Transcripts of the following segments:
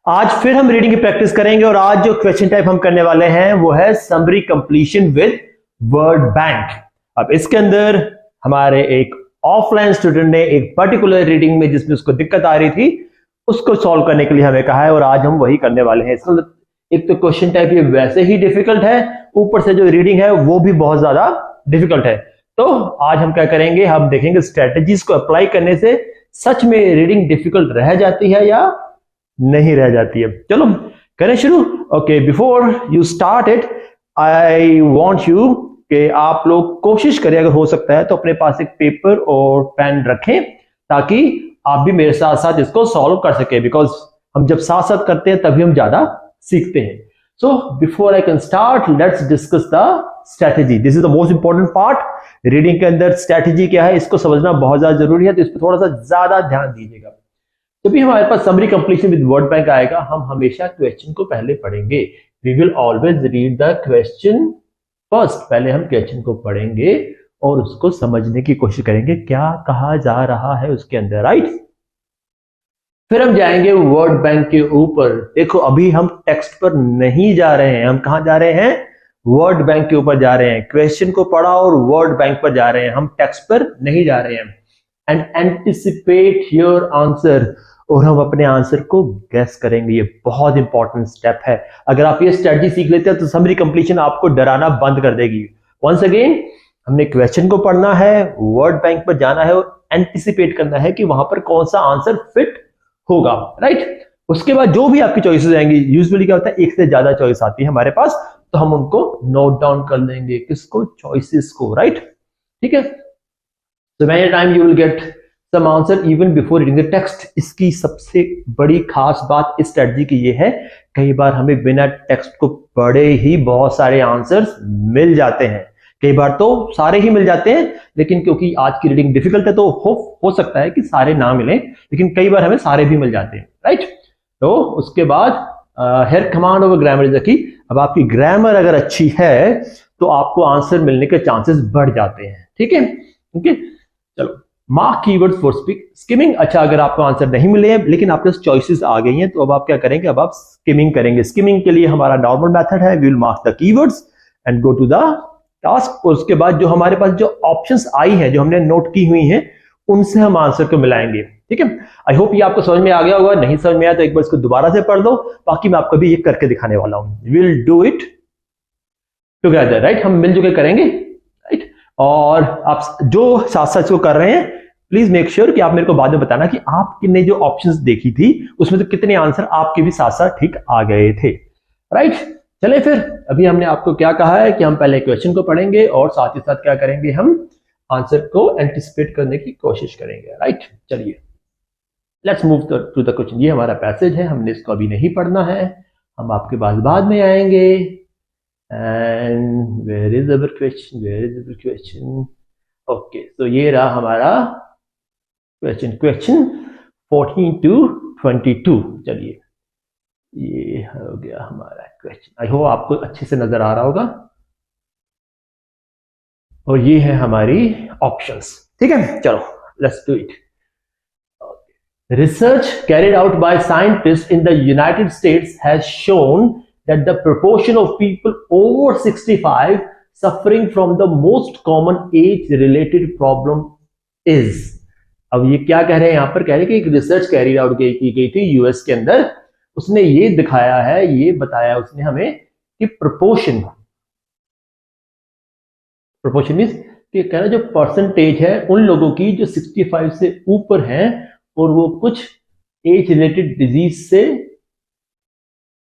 आज फिर हम रीडिंग की प्रैक्टिस करेंगे और आज जो क्वेश्चन टाइप हम करने वाले हैं वो है summary completion with word bank. अब इसके अंदर हमारे एक ऑफलाइन स्टूडेंट ने एक पर्टिकुलर रीडिंग में जिसमें उसको दिक्कत आ रही थी उसको सॉल्व करने के लिए हमें कहा है और आज हम वही करने वाले हैं। इसका एक तो क्वेश्चन टाइप ये वैसे ही डिफिकल्ट है, ऊपर से जो रीडिंग है वो भी बहुत ज्यादा डिफिकल्ट है। तो आज हम क्या करेंगे, हम देखेंगे स्ट्रेटजीज को अप्लाई करने से सच में रीडिंग डिफिकल्ट रह जाती है या नहीं रह जाती है। चलो करें शुरू। Okay, before you start it I want you कि आप लोग कोशिश करें, अगर हो सकता है तो अपने पास एक पेपर और पेन रखें ताकि आप भी मेरे साथ साथ इसको सॉल्व कर सके, बिकॉज हम जब साथ साथ करते हैं तभी हम ज्यादा सीखते हैं। So before I can start, let's discuss the strategy. This is the most important part. Reading के अंदर स्ट्रेटेजी क्या है इसको समझना बहुत ज्यादा जरूरी है, तो इस पर थोड़ा सा ज्यादा ध्यान दीजिएगा। जब भी हमारे पास summary completion with word bank आएगा, हम हमेशा क्वेश्चन को पहले पढ़ेंगे। We will always read the question first. पहले हम क्वेश्चन को पढ़ेंगे और उसको समझने की कोशिश करेंगे क्या कहा जा रहा है उसके अंदर, राइट। फिर हम जाएंगे वर्ड बैंक के ऊपर। देखो अभी हम टेक्स्ट पर नहीं जा रहे हैं, हम कहां जा रहे हैं, वर्ड बैंक के ऊपर जा रहे हैं। क्वेश्चन को पढ़ा और वर्ड बैंक पर जा रहे हैं, हम टेक्स्ट पर नहीं जा रहे हैं। एंड एंटिसिपेट योर आंसर, और हम अपने आंसर को गेस करेंगे। ये बहुत इंपॉर्टेंट स्टेप है। अगर आप ये स्ट्रेटजी सीख लेते हैं तो समरी कंप्लीशन आपको डराना बंद कर देगी। वंस अगेन, हमने क्वेश्चन को पढ़ना है, वर्ड बैंक पर जाना है और एंटिसिपेट करना है कि वहां पर कौन सा आंसर फिट होगा, राइट। उसके बाद जो भी आपकी चॉइसेस आएंगी, यूजुअली क्या होता है एक से ज्यादा चॉइस आती है हमारे पास, तो हम उनको नोट डाउन कर लेंगे, किसको, चॉइसेस को, राइट। ठीक है, so many time you will get some answer even before reading the text। इसकी सबसे बड़ी खास बात इस स्ट्रेटजी की ये है, कई बार हमें बिना टेक्स्ट को पढ़े ही बहुत सारे आंसर्स मिल जाते हैं। कई बार तो सारे ही मिल जाते हैं, लेकिन क्योंकि आज की रीडिंग डिफिकल्ट है तो हो सकता है कि सारे ना मिले, लेकिन कई बार हमें सारे भी मिल जाते हैं, राइट। तो उसके बाद here command over grammar is the key. अब आपकी ग्रामर अगर अच्छी है तो आपको आंसर मिलने के चांसेस बढ़ जाते हैं, ठीक है। ओके, चलो मार्क कीवर्ड्स फॉर स्किमिंग। अच्छा, अगर आपको आंसर नहीं मिले हैं लेकिन आपके पास चॉइसेस आ गई हैं, तो अब आप क्या करेंगे, अब आप स्किमिंग करेंगे। स्किमिंग के लिए हमारा नॉर्मल मेथड है, we will mark the keywords and go to the task. और उसके बाद जो हमारे पास जो ऑप्शंस आई हैं, जो हमने नोट की हुई हैं, उनसे हम आंसर को मिलाएंगे, ठीक है। आई होप ये आपको समझ में आ गया होगा। नहीं समझ में आया तो एक बार इसको दोबारा से पढ़ दो, बाकी मैं आपको भी ये करके दिखाने वाला हूं। Will do it together, right. हम मिलजुल के करेंगे, राइट। और आप जो साथ साथ इसको कर रहे हैं, प्लीज मेक श्योर कि आप मेरे को बाद में बताना कि आपने जो ऑप्शंस देखी थी उसमें से कितने आंसर आपके भी साथ साथ ठीक आ गए थे, राइट। चले फिर, अभी हमने आपको क्या कहा है कि हम पहले क्वेश्चन को पढ़ेंगे और साथ ही साथ क्या करेंगे, हम आंसर को एंटिसिपेट करने की कोशिश करेंगे, राइट। चलिए let's move to the question. ये हमारा पैसेज है, हमने इसको अभी नहीं पढ़ना है, हम आपके पास बाद में आएंगे। And where is our question, where is our question. Okay, तो ये रहा हमारा क्वेश्चन 14 to 22। चलिए ये हो गया हमारा क्वेश्चन। आई होप आपको अच्छे से नजर आ रहा होगा। और ये है हमारी ऑप्शंस, ठीक है। चलो let's do it. Research carried out by scientists in the United States has shown that the proportion of people over 65 suffering from the most common age-related problem is। अब ये क्या कह रहे हैं, यहां पर कह रहे हैं कि एक रिसर्च कैरी आउट की गई थी यूएस के अंदर, उसने ये दिखाया है, ये बताया उसने हमें कि प्रोपोर्शन मींस कि कह रहा है जो परसेंटेज है उन लोगों की जो 65 से ऊपर हैं और वो कुछ एज रिलेटेड डिजीज से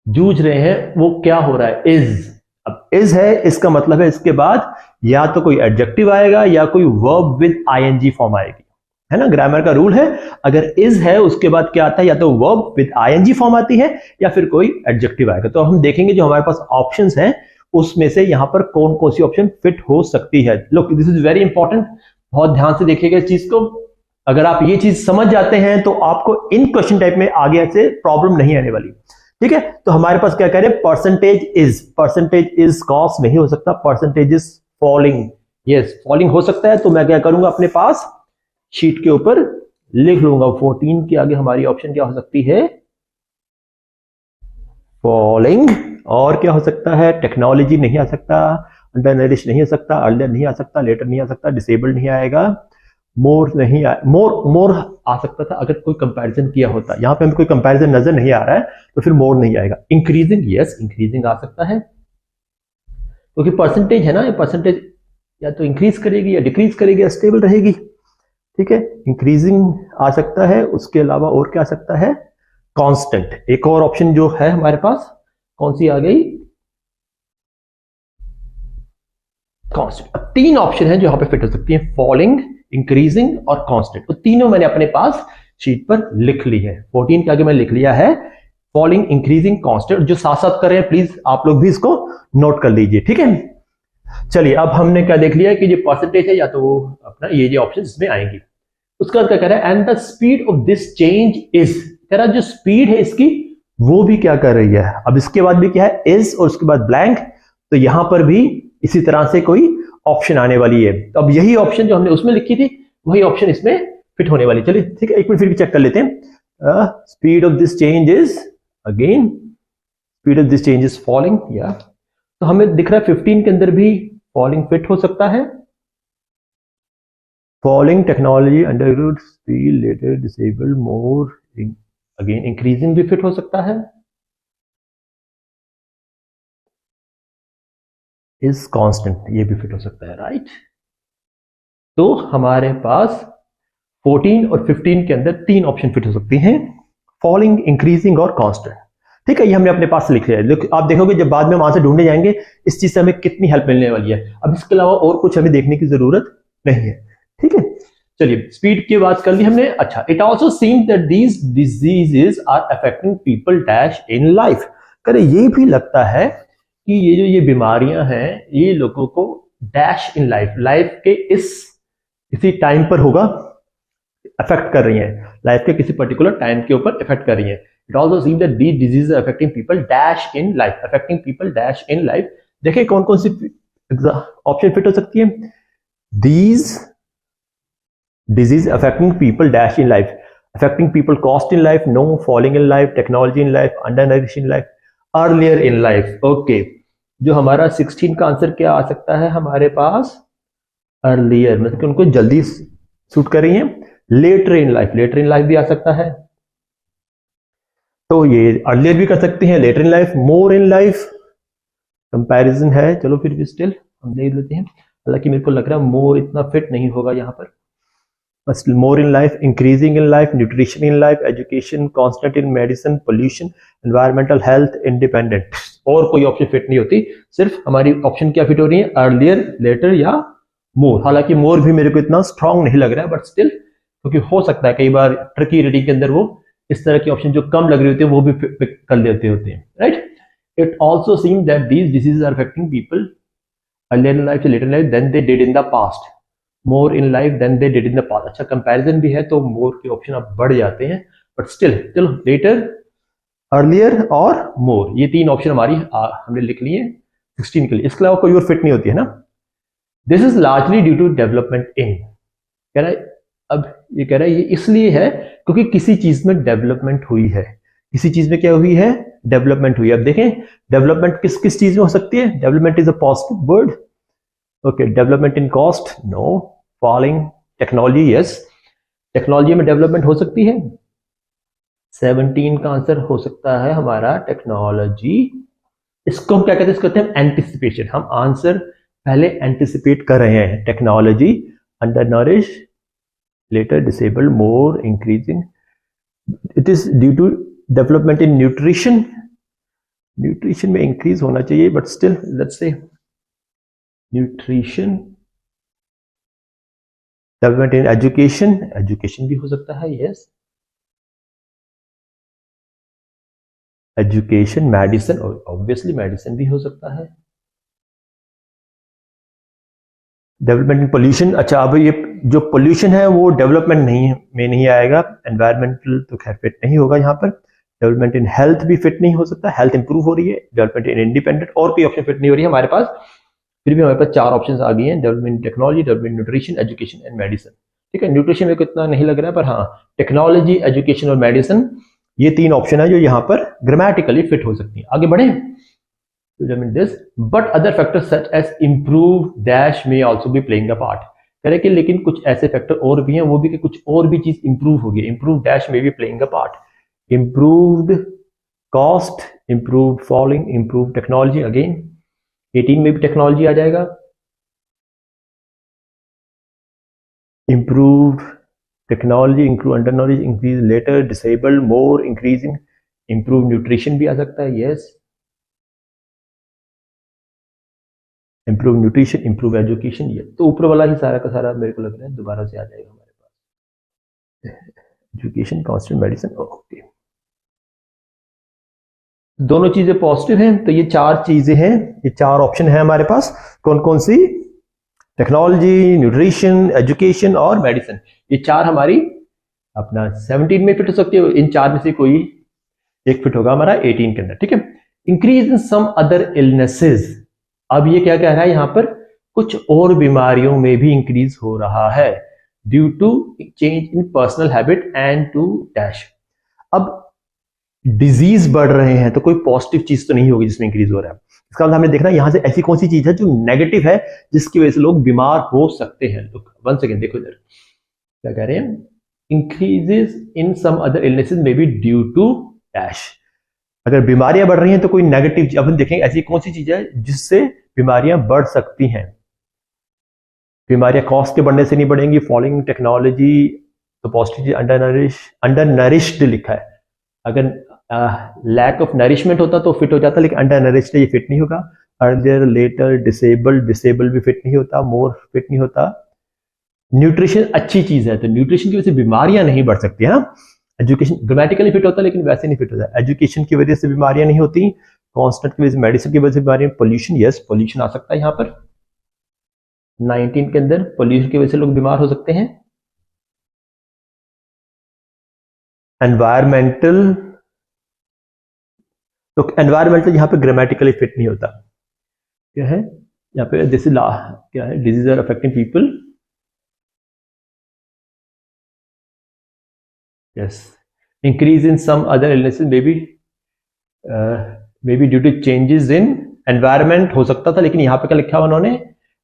जूझ रहे हैं, वो क्या हो रहा है, इज। अब इज है, इसका मतलब है इसके बाद या तो कोई एडजेक्टिव आएगा या कोई वर्ब विद आईएनजी फॉर्म आएगी, है ना। ग्रामर का रूल है, अगर इज है उसके बाद क्या आता है, या तो वर्ब विद आईएनजी फॉर्म आती है या फिर कोई एडजेक्टिव आएगा। तो हम देखेंगे जो हमारे पास ऑप्शंस हैं उसमें से यहां पर कौन कौन सी ऑप्शन फिट हो सकती है। Look, this is very important, बहुत ध्यान से देखिएगा इस चीज को। अगर आप ये चीज समझ जाते हैं तो आपको इन क्वेश्चन टाइप में आगे से प्रॉब्लम नहीं आने वाली, ठीक है। तो हमारे पास क्या कह रहे हैं, परसेंटेज इज कॉस नहीं हो सकता, percentage is falling. Yes, falling हो सकता है, तो मैं क्या करूंगा, अपने पास शीट के ऊपर लिख लूंगा 14 के आगे हमारी ऑप्शन क्या हो सकती है, फॉलिंग, और क्या हो सकता है, टेक्नोलॉजी नहीं आ सकता, अंडर नरिश नहीं आ सकता, अर्लियर नहीं आ सकता, लेटर नहीं आ सकता, डिसेबल्ड नहीं आएगा, मोर नहीं आ, मोर आ सकता था अगर कोई कंपैरिजन किया होता, यहाँ पे हमें कोई कंपैरिजन नजर नहीं आ रहा है तो फिर मोर नहीं आएगा। इंक्रीजिंग, यस इंक्रीजिंग आ सकता है क्योंकि परसेंटेज है ना, ये परसेंटेज या तो इंक्रीज करेगी या डिक्रीज करेगी या स्टेबल रहेगी, ठीक है, इंक्रीजिंग आ सकता है। उसके अलावा और क्या आ सकता है, कांस्टेंट, एक और ऑप्शन जो है हमारे पास, कौन सी आ गई, कांस्टेंट। अब तीन ऑप्शन है जो यहां पे फिट हो सकती है, फॉलिंग, इंक्रीजिंग और कांस्टेंट। तो तीनों मैंने अपने पास शीट पर लिख ली है, 14 के आगे मैंने लिख लिया है फॉलिंग, इंक्रीजिंग, कांस्टेंट। जो साथ साथ कर रहे हैं प्लीज आप लोग भी इसको नोट कर लीजिए, ठीक है। चलिए अब हमने क्या देख लिया कि जो परसेंटेज है या तो वो अपना ये ऑप्शन इसमें आएंगी। उसके बाद क्या कह रहा है, and the speed of this change is, कह रहा है जो स्पीड है इसकी वो भी क्या कर रही है। अब इसके बाद भी क्या है, इज और उसके बाद ब्लैंक, तो यहां पर भी इसी तरह से कोई ऑप्शन आने वाली है। तो अब यही ऑप्शन जो हमने उसमें लिखी थी वही ऑप्शन इसमें फिट होने वाली। चलिए ठीक है, एक मिनट फिर भी चेक कर लेते हैं। Speed of this change is, again speed of this change is falling, या तो हमें दिख रहा है 15 के अंदर भी फॉलिंग फिट हो सकता है। Falling, technology, underground, speed, letter, disable, more, again increasing भी फिट हो सकता है। इज कांस्टेंट, ये भी फिट हो सकता है, राइट। तो हमारे पास 14 और 15 के अंदर तीन ऑप्शन फिट हो सकती हैं, फॉलिंग, इंक्रीजिंग और कांस्टेंट, ठीक है। ये हमने अपने पास लिख लिया है। आप देखोगे जब बाद में हम आंसर ढूंढने जाएंगे इस चीज से हमें कितनी हेल्प मिलने वाली है। अब इसके अलावा और कुछ हमें देखने की जरूरत नहीं है, ठीक है। चलिए स्पीड की बात कर ली हमने। अच्छा, it also seems that these diseases are affecting people dash in life, करे ये भी लगता है कि ये बीमारियां हैं ये लोगों को डैश इन लाइफ, लाइफ के इसी टाइम पर होगा अफेक्ट कर रही हैं, लाइफ के किसी पर्टिकुलर टाइम के ऊपर इफेक्ट कर रही हैं। It also seems that these diseases are affecting people dash in life, affecting people dash in life. देखिए कौन कौन सी ऑप्शन फिट हो सकती है, these disease affecting people dash in life, affecting people cost in life, no, falling in life, technology in life, undernourished in life, earlier in life। Okay, जो हमारा 16 का आंसर क्या आ सकता है हमारे पास, अर्लियर, मतलब कि उनको जल्दी सूट कर रही है। Later in life, later in life भी आ सकता है, तो ये अर्लियर भी कर सकते हैं, later in life, more in life, comparison है, चलो फिर भी स्टिल हम देख लेते हैं। हालांकि मेरे को लग रहा है मोर इतना फिट नहीं होगा यहाँ पर, बस more in life, increasing in life, nutrition in life, education, constant in medicine, pollution, environmental, health, independent, और कोई ऑप्शन फिट नहीं होती। सिर्फ हमारी ऑप्शन क्या फिट हो रही है, अर्लियर, लेटर या मोर। हालांकि मोर भी मेरे को इतना स्ट्रांग नहीं लग रहा है, बट स्टिल क्योंकि हो सकता है कई बार ट्रिकी रीडिंग के अंदर वो इस तरह की ऑप्शन जो कम लग रही होती है वो भी पिक कर लेते होते हैं, right. It also seems that these diseases are affecting people earlier in life, later in life than they did in the past, more in life than they did in the past. अच्छा, comparison भी है तो मोर के option अब बढ़ जाते हैं, but still चलो लेटर, अर्लियर और मोर, ये तीन ऑप्शन हमारी हमने लिख लिए 16 के लिए। इसके अलावा कोई और फिट नहीं होती है ना। This is largely due to development in, कह रहा है, अब ये कह रहा है ये इसलिए है क्योंकि किसी चीज में डेवलपमेंट हुई है, किसी चीज में क्या हुई है, डेवलपमेंट हुई है। अब देखें डेवलपमेंट किस किस चीज में हो सकती है, development is a positive word, okay, development in cost, no, falling, technology, yes, technology में डेवलपमेंट हो सकती है। 17 का आंसर हो सकता है हमारा टेक्नोलॉजी। इसको हम क्या कहते हैं, इसको कहते हैं एंटिसिपेशन, हम आंसर पहले एंटिसिपेट कर रहे हैं। Technology, under nourish, later, disable, more, increasing, it is due to development in nutrition, nutrition में इंक्रीज होना चाहिए, but still let's say nutrition, development in education, education भी हो सकता है, yes, education, medicine, obviously medicine भी हो सकता है, डेवलपमेंट इन पोल्यूशन। अच्छा, अब ये जो पोल्यूशन है वो डेवलपमेंट नहीं आएगा, एनवायरमेंटल तो खैर फिट नहीं होगा यहाँ पर, डेवलपमेंट इन हेल्थ भी फिट नहीं हो सकता, हेल्थ इंप्रूव हो रही है, डेवलपमेंट इन इंडिपेंडेंट, और कोई ऑप्शन फिट नहीं हो रही है हमारे पास। फिर भी हमारे पास चार ऑप्शंस आ गई हैं, development technology, development nutrition, education and medicine, ठीक है। न्यूट्रिशन में को इतना नहीं लग रहा है, पर हाँ टेक्नोलॉजी, एजुकेशन और मेडिसिन ये 3 ऑप्शन है जो यहाँ पर ग्रामेटिकली फिट हो सकती है। आगे बढ़े this, but other factors such as improve dash में also be playing a part. कह रहे कि लेकिन कुछ ऐसे फैक्टर और भी हैं, वो भी कि कुछ और भी चीज इंप्रूव होगी। इम्प्रूव डैश में be playing a part, improved cost, improved following, improve technology. Again 18 में भी टेक्नोलॉजी आ जाएगा। Improved technology, include under knowledge, increase later, disabled, more, increasing, improve nutrition भी आ सकता है। Yes, improve nutrition, improve education. ये तो ऊपर वाला ही सारा का सारा मेरे को लग रहा है दोबारा से आ जाएगा हमारे पास। Education, constant, medicine. ओके, दोनों चीजें पॉजिटिव हैं, तो ये 4 चीजें हैं, ये 4 ऑप्शन है हमारे पास। कौन कौन सी? टेक्नोलॉजी, न्यूट्रिशन, एजुकेशन और मेडिसिन। ये 4 हमारी अपना 17 में फिट हो सकती है। इन 4 में से कोई एक फिट होगा हमारा 18 के अंदर। ठीक है। Increase in some other illnesses. अब ये क्या कह रहा है यहां पर? कुछ और बीमारियों में भी इंक्रीज हो रहा है due to change in personal habit and to dash. अब डिजीज बढ़ रहे हैं तो कोई पॉजिटिव चीज तो नहीं होगी जिसमें इंक्रीज हो रहा है। इसका मतलब हमें देखना है यहां से ऐसी कौन सी चीज है जो नेगेटिव है जिसकी वजह से लोग बीमार हो सकते हैं। तो वन सेकेंड देखो इधर क्या कह रहे हैं, increases in some other illnesses may be due to dash. अगर बीमारियां बढ़ रही हैं तो कोई नेगेटिव, अब हम देखेंगे ऐसी कौन सी चीज है जिससे बीमारियां बढ़ सकती हैं। बीमारियां कॉस्ट के बढ़ने से नहीं बढ़ेंगी। फॉलोइंग टेक्नोलॉजी, तो पॉजिटिव अंडर नरिश्ड लिखा है। अगर लैक ऑफ नरिशमेंट होता तो फिट हो जाता, लेकिन अंडर नरिश्ड ये फिट नहीं होगा। अर्लियर, लेटर, डिसेबल्ड, डिसेबल्ड भी फिट नहीं होता, मोर फिट नहीं होता। न्यूट्रिशन अच्छी चीज है, तो न्यूट्रिशन की वजह से बीमारियां नहीं बढ़ सकती है ना। एजुकेशन ग्रामेटिकली फिट होता है लेकिन वैसे नहीं फिट होता। एजुकेशन की वजह से बीमारियां नहीं होती, कॉन्स्टेंट की वजह से, मेडिसिन की वजह से बीमारियां। पोल्यूशन, यस पोल्यूशन आ सकता है यहाँ पर 19 के अंदर। पोल्यूशन की वजह से लोग बीमार हो सकते हैं। एनवायरमेंटल, तो एनवायरमेंटल यहाँ पे ग्रामेटिकली फिट नहीं होता। क्या है यहाँ पे? दिस इज क्या है? Disease are affecting people. Yes, increase in some other illnesses may be due to changes in environment हो सकता था, लेकिन यहाँ पे क्या लिखा हुआ उन्होंने?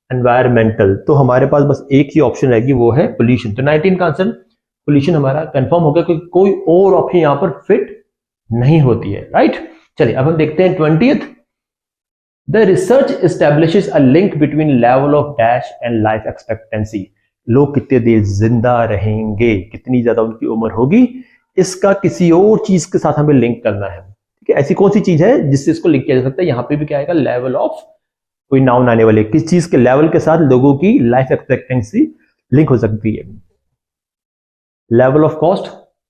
एनवायरमेंटल। तो हमारे पास बस एक ही ऑप्शन रहेगी, वो है पोल्यूशन। तो 19 का आंसर पोल्यूशन हमारा कंफर्म हो गया, क्योंकि कोई और ऑप्शन यहाँ पर फिट नहीं होती है। राइट, चलिए अब हम देखते हैं 20th। The research establishes a link between level of dash and life expectancy. लोग कितने देर जिंदा रहेंगे, कितनी ज्यादा उनकी उम्र होगी, इसका किसी और चीज के साथ हमें लिंक करना है। ठीक है, ऐसी कौन सी चीज है जिससे इसको लिंक किया जा सकता है? यहाँ पे भी क्या आएगा? लेवल ऑफ, कोई नाउन आने वाले, किस चीज के लेवल के साथ लोगों की लाइफ एक्सपेक्टेंसी लिंक हो सकती है। लेवल ऑफ कॉस्ट,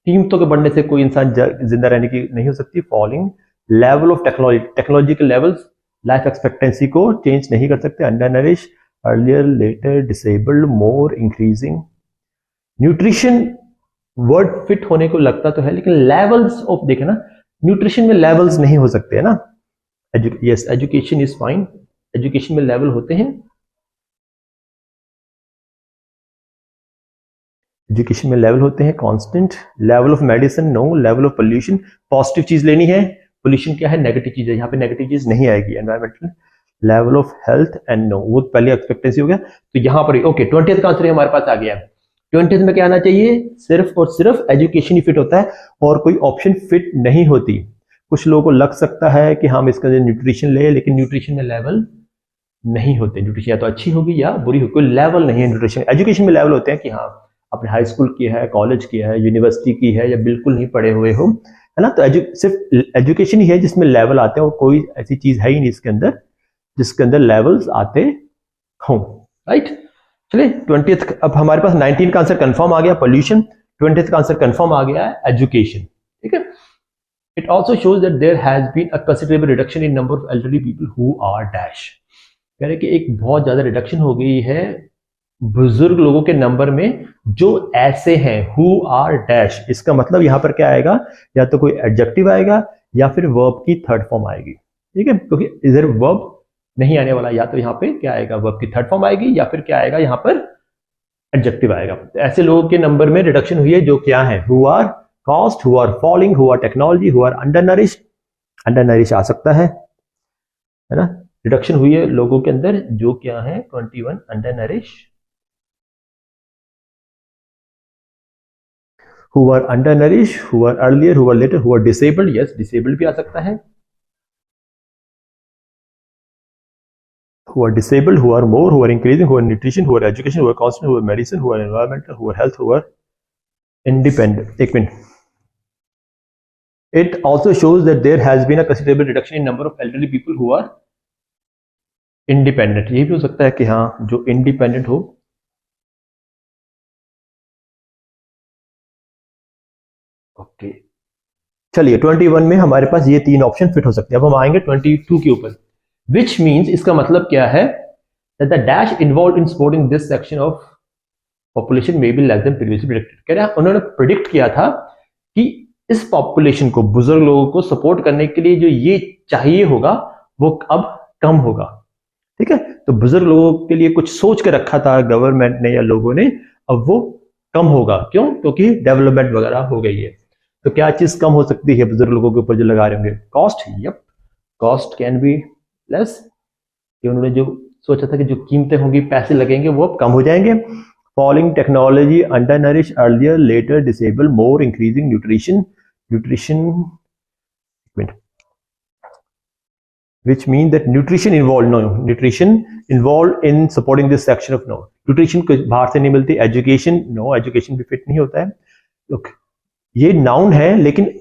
कीमतों के बढ़ने से कोई इंसान जिंदा रहने की नहीं हो सकती। Following level of technology, technology के लेवल्स लाइफ एक्सपेक्टेंसी को चेंज नहीं कर सकते। Undernourish, earlier, later, disabled, more, increasing. Nutrition word fit होने को लगता तो है, लेकिन लेवल्स ऑफ देखे ना, न्यूट्रिशन में लेवल्स नहीं हो सकते है ना। Yes, education is fine, education में लेवल होते हैं। एजुकेशन में लेवल होते हैं constant. Level of medicine no. Level of pollution, positive चीज लेनी है, पोल्यूशन क्या है? नेगेटिव चीज है, यहाँ पे नेगेटिव चीज नहीं आएगी। Environmental, level of health and no, वो पहले एक्सपेक्टेंसी हो गया। तो यहाँ पर ओके 20th का आंसर हमारे पास आ गया है। 20th में क्या आना चाहिए? सिर्फ और सिर्फ एजुकेशन ही फिट होता है और कोई ऑप्शन फिट नहीं होती। कुछ लोगों को लग सकता है कि हम इसका न्यूट्रिशन ले, लेकिन न्यूट्रिशन में लेवल नहीं होते। न्यूट्रिशन या तो अच्छी होगी या बुरी होगी, कोई लेवल नहीं है न्यूट्रिशन। एजुकेशन में लेवल होते हैं कि हाँ आपने हाई स्कूल किया है, कॉलेज किया है, यूनिवर्सिटी की है, या बिल्कुल नहीं पढ़े हुए हो, है ना। तो सिर्फ एजुकेशन ही है जिसमें लेवल आते हैं, और कोई ऐसी चीज है ही नहीं इसके अंदर जिसके अंदर लेवल्स आते हों। राइट, चलिए 20th, अब हमारे पास 19 का आंसर कंफर्म आ गया पोल्यूशन, 20th का आंसर कंफर्म आ गया है एजुकेशन। ठीक है। It also shows that there has been a considerable reduction in number of elderly people who are dash. कह रहे कि एक बहुत ज्यादा रिडक्शन हो गई है बुजुर्ग लोगों के नंबर में जो ऐसे हैं, हु आर डैश। इसका मतलब यहां पर क्या आएगा? या तो कोई एडजेक्टिव आएगा या फिर वर्ब की थर्ड फॉर्म आएगी। ठीक है, क्योंकि इधर वर्ब नहीं आने वाला, या तो यहाँ पे क्या आएगा? वर्ब की थर्ड फॉर्म आएगी, या फिर क्या आएगा यहाँ पर? एडजेक्टिव आएगा। तो ऐसे लोगों के नंबर में रिडक्शन हुई है जो क्या है? Who are cost, who are falling, who are technology, who are undernourished. Undernourished आ सकता है ना, रिडक्शन हुई है लोगों के अंदर जो क्या है 21 undernourished, who are undernourished, who are earlier, who are later, who are disabled. Yes, disabled भी आ सकता है, who are disabled, who are more, who are increasing, who are nutrition, who are education, who are constant, who are medicine, who are environmental, who are health, who are independent. एक minute. It also shows that there has been a considerable reduction in number of elderly people who are independent. ये भी हो सकता है कि हाँ जो independent हो. ओके चलिए 21 में हमारे पास ये तीन ऑप्शन फिट हो सकते हैं. अब हम आएंगे 22 के ऊपर. विच मीन्स इसका मतलब क्या है, that the dash involved in supporting this section of population may be less than previously predicted. कह रहे हैं उन्होंने प्रिडिक्ट किया था कि इस पॉपुलेशन को, बुजुर्ग लोगों को सपोर्ट करने के लिए जो ये चाहिए होगा वो अब कम होगा. ठीक है, तो बुजुर्ग लोगों के लिए कुछ सोच के रखा था गवर्नमेंट ने या लोगों ने, अब वो कम होगा. क्यों? क्योंकि डेवलपमेंट वगैरह हो गई है. तो क्या चीज कम हो सकती है बुजुर्ग लोगों के ऊपर जो लगा रहे होंगे? Cost. Yup, cost can be less. कि उन्होंने जो सोचा था कि जो कीमतें होंगी, पैसे लगेंगे, वो अब कम हो जाएंगे. Falling technology, undernourish earlier, later, disable, more, increasing nutrition. Which means that nutrition involved in supporting this section of no. Nutrition को बाहर से नहीं मिलती. Education, no, education भी फिट नहीं होता है. Look, ये नाउन है लेकिन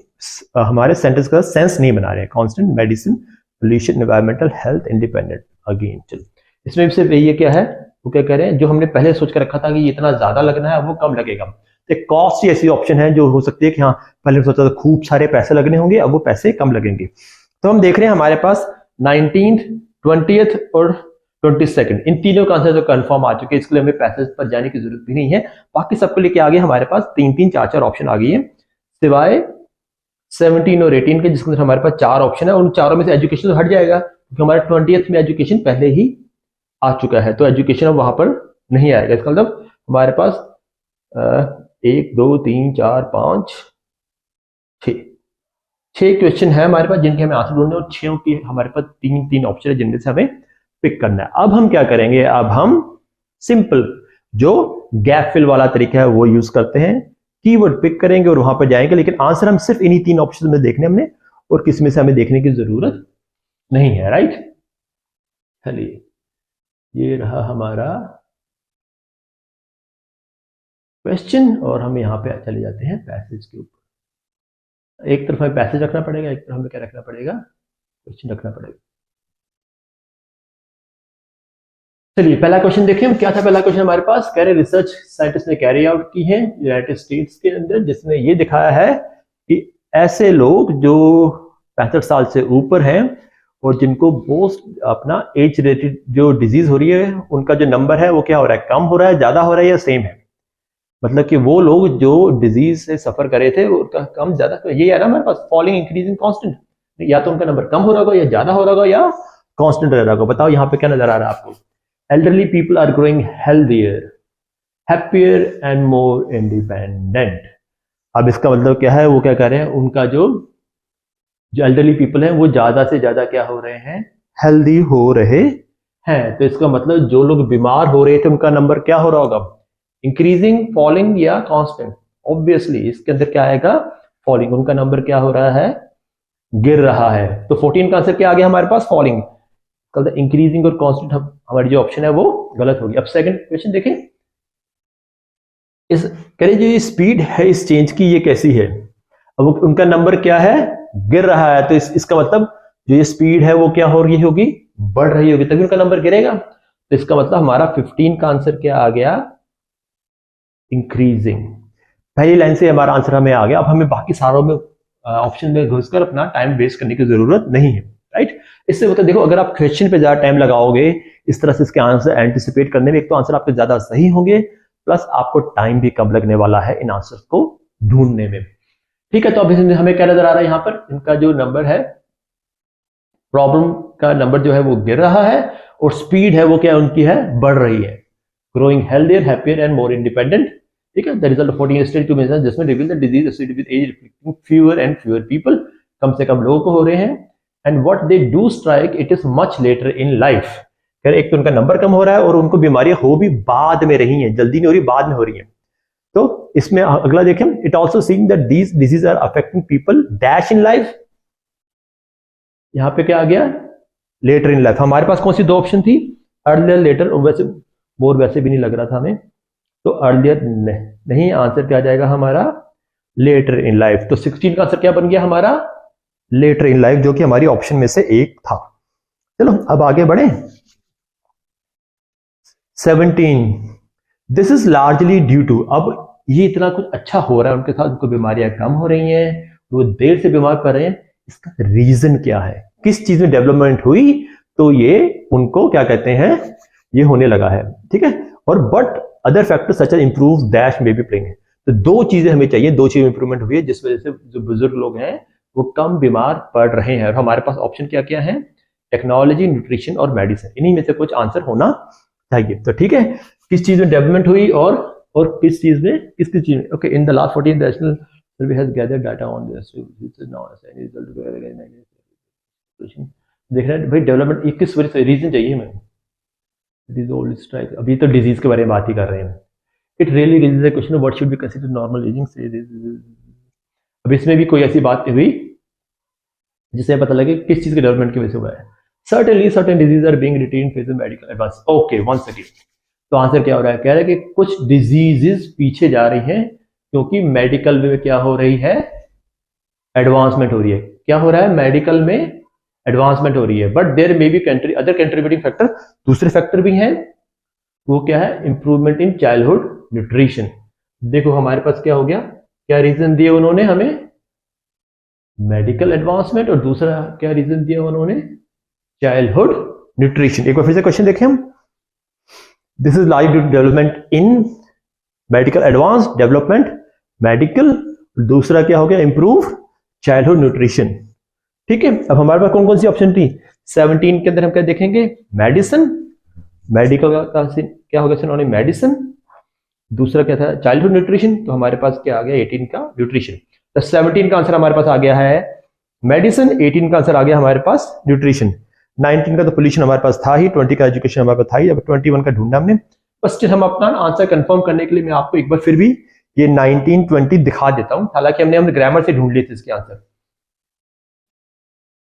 हमारे सेंटेंस का सेंस नहीं बना रहे हैं. Constant, medicine, pollution, environmental, health, independent. Again चलो इसमें सिर्फ ये क्या है, वो क्या कह रहे हैं, जो हमने पहले सोच कर रखा था कि ये इतना ज्यादा लगना है, वो कम लगेगा. तो कॉस्ट ही ऐसी ऑप्शन है जो हो सकती है कि हाँ पहले सोचा था खूब सारे पैसे लगने होंगे, अब वो पैसे कम लगेंगे. तो हम देख रहे हैं हमारे पास 19th, 20th और 22nd, इन तीनों का आंसर जो कंफर्म आ चुके हैं. इसके लिए हमें पैसेज पर जाने की जरूरत भी नहीं है. बाकी सबको लेके आगे हमारे पास 3-3, 4-4 ऑप्शन आ गई है, सिवाय 17 और 18 के, जिसके अंदर हमारे पास 4 ऑप्शन है. उन चारों में से एजुकेशन तो हट जाएगा क्योंकि हमारे 20th में एजुकेशन पहले ही आ चुका है, तो एजुकेशन अब वहां पर नहीं आएगा. इसका मतलब हमारे पास 1, 2, 3, 4, 5, 6 क्वेश्चन है हमारे पास जिनके हमें आंसर ढूंढने, और 6 की हमारे पास 3 ऑप्शन है जिनमें से हमें पिक करना है. अब हम क्या करेंगे, अब हम सिंपल जो गैप फिल वाला तरीका है वो यूज करते हैं. कीवर्ड पिक करेंगे और वहां पर जाएंगे, लेकिन आंसर हम सिर्फ इन्हीं 3 ऑप्शन में देखने हमने, और किसी में से हमें देखने की जरूरत नहीं है. राइट, चलिए ये रहा हमारा क्वेश्चन, और हम यहाँ पे चले जाते हैं पैसेज के ऊपर. एक तरफ हमें पैसेज रखना पड़ेगा, एक तरफ हमें क्या रखना पड़ेगा, क्वेश्चन रखना पड़ेगा. चलिए पहला क्वेश्चन देखिए, क्या था पहला क्वेश्चन हमारे पास. कह रहे रिसर्च साइंटिस्ट ने कैरी आउट की है यूनाइटेड स्टेट्स के अंदर, जिसमें ये दिखाया है कि ऐसे लोग जो 65 साल से ऊपर हैं और जिनको मोस्ट अपना एज रिलेटेड जो डिजीज हो रही है, उनका जो नंबर है वो क्या हो रहा है, कम हो रहा है, ज्यादा हो रहा है, या सेम है. मतलब कि वो लोग जो डिजीज से सफर कर रहे थे उनका कम ज्यादा, तो ये है ना हमारे पास फॉलिंग, इंक्रीजिंग, कांस्टेंट. या तो उनका नंबर कम हो रहा होगा, या ज्यादा हो रहा होगा, या कांस्टेंट रह रहा होगा. बताओ यहाँ पे क्या नजर आ रहा है आपको. Elderly people are growing healthier, happier and more independent. अब इसका मतलब क्या है, वो क्या कह रहे हैं, उनका जो एल्डरली पीपल है वो ज्यादा से ज्यादा क्या हो रहे हैं, हेल्दी हो रहे हैं. तो इसका मतलब जो लोग बीमार हो रहे थे उनका नंबर क्या हो रहा होगा, इंक्रीजिंग, फॉलिंग या कांस्टेंट. ऑब्वियसली इसके अंदर क्या आएगा, फॉलिंग. उनका नंबर क्या हो रहा है, गिर रहा है. तो 14 का आंसर क्या आ गया हमारे पास, फॉलिंग. इंक्रीजिंग और कांस्टेंट हमारी जो ऑप्शन है वो गलत होगी. अब सेकंड क्वेश्चन देखें, इस कह जो ये स्पीड है इस चेंज की, ये कैसी है. अब उनका नंबर क्या है, गिर रहा है. तो इसका मतलब जो ये स्पीड है वो क्या हो रही होगी, बढ़ रही होगी, तभी उनका नंबर गिरेगा. तो इसका मतलब हमारा 15 का आंसर क्या आ गया, इंक्रीजिंग. पहली लाइन से हमारा आंसर हमें आ गया. अब हमें बाकी सारों में ऑप्शन में घुसकर अपना टाइम वेस्ट करने की जरूरत नहीं है. राइट, इससे मतलब देखो, अगर आप क्वेश्चन पे ज्यादा टाइम लगाओगे इस तरह से इसके आंसर एंटिसिपेट करने में, एक तो आंसर आपके ज्यादा सही होंगे, प्लस आपको टाइम भी कम लगने वाला है इन आंसर को ढूंढने में. ठीक है, तो अभी हमें क्या नजर आ रहा है यहाँ पर, इनका जो नंबर है, प्रॉब्लम का नंबर जो है वो गिर रहा है, और स्पीड है वो क्या उनकी है, बढ़ रही है. Growing healthier, happier and more independent. ठीक है, the result of 14 study to measure जिसमें reveal the disease associated with age reflecting fewer and fewer people, कम से कम लोगों को हो रहे हैं, and what they do strike it is much later in life. एक तो उनका नंबर कम हो रहा है और उनको बीमारियां हो भी बाद में रही हैं, जल्दी नहीं हो रही, बाद में हो रही हैं। तो इसमें अगला देखें, it also seeing that these disease are affecting people dash in life. यहां पे क्या आ गया, लेटर इन लाइफ। हमारे पास कौन सी दो ऑप्शन थी, अर्लियर लेटर, और वैसे बोर वैसे भी नहीं लग रहा था हमें, तो अर्लियर नहीं, आंसर क्या जाएगा हमारा, लेटर इन लाइफ। तो 16 का आंसर क्या बन गया हमारा, लेटर इन लाइफ, जो कि हमारी ऑप्शन में से एक था। चलो अब आगे बढ़े। 17, this is largely due to, अब ये इतना कुछ अच्छा हो रहा है उनके साथ, उनको बीमारियां कम हो रही हैं, वो देर से बीमार पड़ रहे हैं, इसका रीजन क्या है, किस चीज में डेवलपमेंट हुई तो ये उनको क्या कहते हैं, ये होने लगा है, ठीक है। और but other factors such as improve dash में भी प्लेइंग है। तो दो चीजें हमें चाहिए, दो चीजें इंप्रूवमेंट हुई है जिस वजह से जो बुजुर्ग लोग हैं वो कम बीमार पड़ रहे हैं। और हमारे पास ऑप्शन क्या क्या है, टेक्नोलॉजी, न्यूट्रिशन और मेडिसिन, इन्हीं में से कुछ आंसर होना चाहिए। तो ठीक है, किस चीज में डेवलपमेंट हुई और किस चीज में, किस चीज में। Okay, in the last 14 national survey has gathered data on this, देख रहे हैं भाई डेवलपमेंट, ये किस वजह से, रीजन चाहिए हमें। इट इज ओल्ड स्ट्राइक, अभी तो डिजीज के बारे में बात ही कर रहे हैं। It really raises the question what should be considered normal ageing से। अब इसमें भी कोई ऐसी बात हुई जिससे पता लगे किस चीज के डेवलपमेंट की वजह से हुआ है। Certainly certain disease are being retain phase medical advance. Okay, one second, तो आंसर क्या हो रहा है, कह रहा है कि कुछ डिजीजेस पीछे जा रही हैं क्योंकि मेडिकल में क्या हो रही है, एडवांसमेंट हो रही है। क्या हो रहा है, मेडिकल में एडवांसमेंट हो रही है, but there may be other contributing factor, दूसरे फैक्टर भी हैं। वो क्या है, इंप्रूवमेंट इन चाइल्डहुड न्यूट्रिशन। देखो हमारे पास क्या हो गया, क्या रीजन दिए उन्होंने हमें, मेडिकल एडवांसमेंट, और दूसरा क्या रीजन दिया उन्होंने, चाइल्डहुड न्यूट्रिशन। एक बार फिर से क्वेश्चन देखें हम, this is life development in medical advance development medical, दूसरा क्या हो गया, इंप्रूव चाइल्डहुड न्यूट्रिशन। ठीक है, अब हमारे पास कौन कौन सी ऑप्शन थी, 17 के अंदर हम क्या देखेंगे, मेडिसिन, मेडिकल का क्या हो गया उन्होंने, मेडिसिन, दूसरा क्या था, चाइल्डहुड न्यूट्रिशन, तो हमारे पास क्या आ गया 18 का न्यूट्रिशन। तो 17 का आंसर हमारे पास आ गया है मेडिसिन, 18 का आंसर आ गया हमारे पास न्यूट्रिशन, 19 का तो पोल्यूशन हमारे पास था ही, 20 का एजुकेशन हमारे पास था ही, अब 21 का ढूंढना हमने। बस हम अपना आंसर कंफर्म करने के लिए मैं आपको एक बार फिर भी ये 19, 20 दिखा देता हूं, हालांकि हमने ग्रामर से ढूंढ लिए थे इसके आंसर।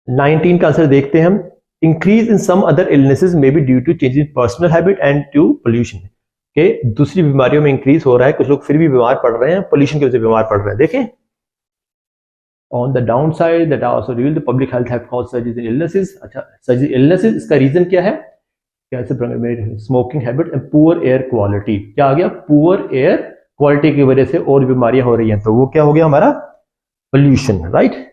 19 का आंसर देखते हैं हम, increase in some other illnesses may be due to change in personal habit and to pollution, के दूसरी बीमारियों में इंक्रीज हो रहा है, कुछ लोग फिर भी बीमार पड़ रहे हैं, पोल्यूशन की वजह से बीमार पड़ रहे हैं। देखें, on the down side that also reveal the public health have caused surges in illnesses. अच्छा, सर्जेस इलनेसेस, इसका रीजन क्या है, कैसे, smoking habit and poor air quality. क्या आ गया, पुअर एयर क्वालिटी की वजह से और बीमारियां हो रही हैं, तो वो क्या हो गया हमारा, पोल्यूशन, राइट।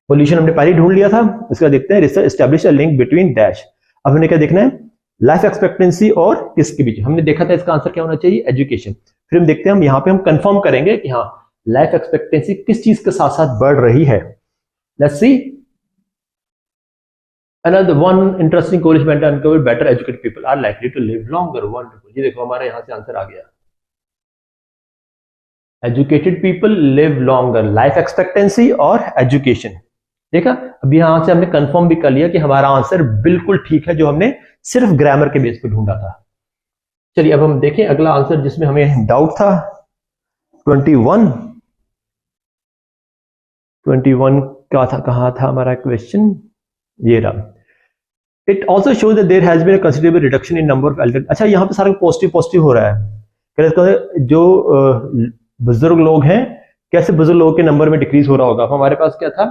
पोल्यूशन हमने पहले ढूंढ लिया था। इसका देखते हैं, research establish a link between dash. अब हमने क्या देखना है, लाइफ एक्सपेक्टेंसी और किसके बीच। हमने देखा था इसका आंसर क्या होना चाहिए, एजुकेशन। फिर हम देखते हैं, हम यहाँ पे हम कंफर्म करेंगे कि हाँ लाइफ एक्सपेक्टेंसी किस चीज के साथ साथ बढ़ रही है। Let's see another one interesting correlation uncovered, better educated people are likely to live longer। wonderful, ये देखो हमारा यहाँ से आंसर आ गया, educated people live longer, life expectancy और एजुकेशन। देखा, अब यहां से हमने कंफर्म भी कर लिया कि हमारा आंसर बिल्कुल ठीक है, जो हमने सिर्फ ग्रामर के बेस पे ढूंढा था। चलिए अब हम देखें अगला आंसर जिसमें हमें डाउट था, 21 का था, कहां था हमारा क्वेश्चन, ये रहा। It also shows that there has been a considerable reduction in number of elder. अच्छा, यहाँ पे सारा पॉजिटिव पॉजिटिव हो रहा है, जो बुजुर्ग लोग हैं, कैसे बुजुर्ग लोगों के नंबर में डिक्रीज हो रहा होगा। हमारे पास क्या था,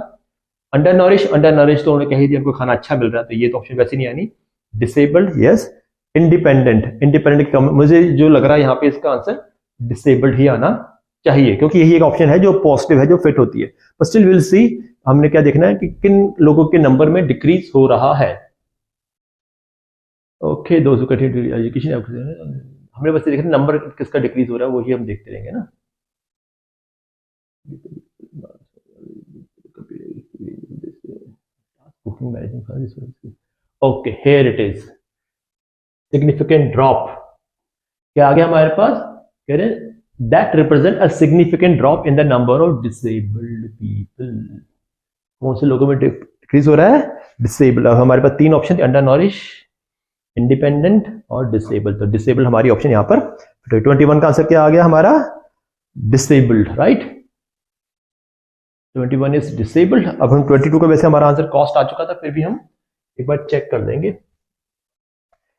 अंडर नरिश तो उन्होंने कही थी हमको खाना अच्छा मिल रहा है, तो ये तो ऑप्शन वैसे नहीं आनी। Disabled, yes. इंडिपेंडेंट मुझे जो लग रहा है यहाँ पे इसका आंसर डिसेबल्ड ही आना चाहिए, क्योंकि यही एक ऑप्शन है जो पॉजिटिव है, जो फिट होती है। बट स्टिल विल सी, हमने क्या देखना है कि किन लोगों के नंबर में डिक्रीज हो रहा है। ओके, दोस्तों एजुकेशन, हमने बस देखना नंबर किसका डिक्रीज हो रहा है, वही हम देखते रहेंगे ना। Okay, here it is, significant drop. क्या आ गया हमारे पास, कह रहे that represent a significant drop in the number of disabled people. कौन से लोगों में डिक्रीज हो रहा है? डिसेबल। अब हमारे पास 3 ऑप्शन थे, अंडर नॉरिश, इंडिपेंडेंट और डिसेबल। तो डिसेबल हमारी ऑप्शन यहां पर। तो 21 का आंसर क्या आ गया हमारा? Disabled, right? 21 is disabled. अब हम 22 का वैसे हमारा आंसर कॉस्ट आ चुका था, फिर भी हम एक बार चेक कर देंगे।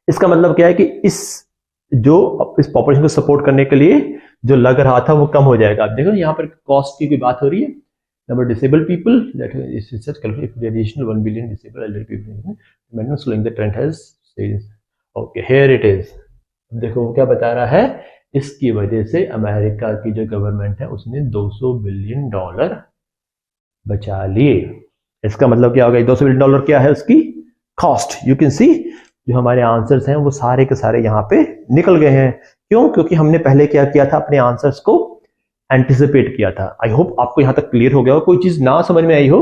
इसका मतलब क्या है कि इस पॉपुलेशन को सपोर्ट करने के लिए जो लग रहा था वो कम हो जाएगा। आप देखो यहाँ पर कॉस्ट की कोई बात हो रही है। Number disable people that is additional 1 billion disable elderly people showing the trend has okay here it is. देखो वो क्या बता रहा है, इसकी वजह से अमेरिका की जो गवर्नमेंट है उसने $200 बिलियन बचा लिए। इसका मतलब क्या होगा? $200 बिलियन क्या है उसकी कॉस्ट। यू कैन सी जो हमारे आंसर्स हैं वो सारे के सारे यहाँ पे निकल गए हैं। क्यों? क्योंकि हमने पहले क्या किया था, अपने आंसर्स को एंटिसिपेट किया था। आई होप आपको यहाँ तक क्लियर हो गया हो। कोई चीज ना समझ में आई हो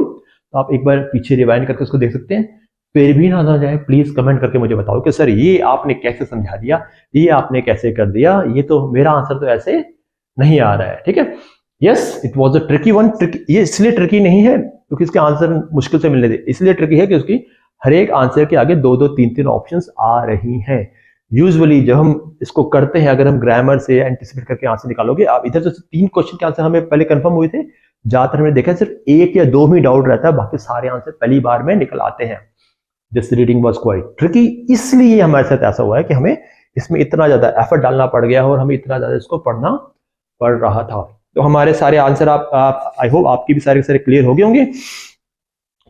तो आप एक बार पीछे रिवाइंड करके उसको देख सकते हैं। फिर भी ना जाए प्लीज कमेंट करके मुझे बताओ कि सर ये आपने कैसे समझा दिया, ये आपने कैसे कर दिया, ये तो मेरा आंसर तो ऐसे नहीं आ रहा है। ठीक है, yes it was a tricky one. ये इसलिए ट्रिकी नहीं है क्योंकि इसके आंसर मुश्किल से मिलने थे, इसलिए ट्रिकी है कि उसकी हर एक आंसर के आगे 2-2, 3-3 ऑप्शंस आ रही हैं। यूजुअली जब हम इसको करते हैं, अगर हम ग्रामर से एंटिसिपेट करके आंसर निकालोगे, आप इधर से 3 क्वेश्चन के आंसर हमें पहले कंफर्म हुए थे, ज्यादातर हमने देखा सिर्फ 1 या 2 में डाउट रहता है, बाकी सारे आंसर पहली बार में निकल आते हैं। This reading was quite tricky, इसलिए हमारे साथ ऐसा हुआ है कि हमें इसमें इतना ज्यादा एफर्ट डालना पड़ गया और हमें इतना ज्यादा इसको पढ़ना पड़ रहा था। तो हमारे सारे आंसर आप आई होप आपकी भी सारे क्लियर हो गए होंगे।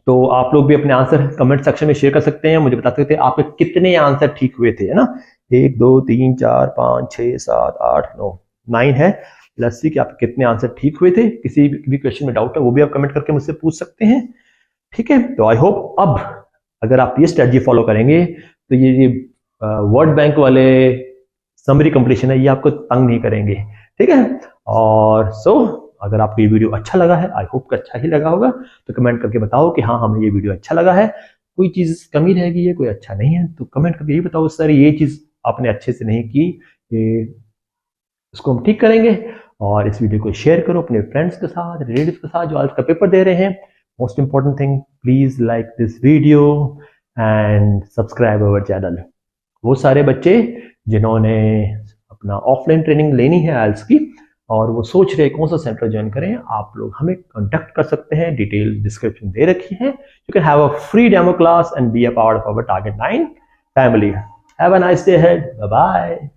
तो आप लोग भी अपने आंसर कमेंट सेक्शन में शेयर कर सकते हैं, मुझे बता सकते हैं आपके कितने आंसर ठीक हुए थे, है ना? 1 2 3 4 5 6 7 8 9 9 है। लेट्स सी कि आपके कितने आंसर ठीक हुए थे। किसी भी क्वेश्चन में डाउट है वो भी आप कमेंट करके मुझसे पूछ सकते हैं। ठीक है, तो आई होप अब अगर आप ये स्ट्रेटजी फॉलो करेंगे तो ये वर्ल्ड बैंक वाले समरी कंप्लीशन है ये आपको तंग नहीं करेंगे। ठीक है, और अगर आपको ये वीडियो अच्छा लगा है, आई होप कि अच्छा ही लगा होगा, तो कमेंट करके बताओ कि हाँ हमें ये वीडियो अच्छा लगा है। कोई चीज कमी रह गई है, कोई अच्छा नहीं है, तो कमेंट करके ये बताओ सर ये चीज आपने अच्छे से नहीं की, इसको हम ठीक करेंगे। और इस वीडियो को शेयर करो अपने फ्रेंड्स के साथ, रिलेटिव के साथ जो आज का पेपर दे रहे हैं। Most important thing, please like this video and subscribe our channel. वो सारे बच्चे जिन्होंने अपना ऑफलाइन ट्रेनिंग लेनी है आइल्स की और वो सोच रहे कौन सा सेंटर ज्वाइन करें, आप लोग हमें कांटेक्ट कर सकते हैं, डिटेल डिस्क्रिप्शन दे रखी है। You can have a free demo class and be a part of our target 9 family. Have a nice day ahead, bye bye.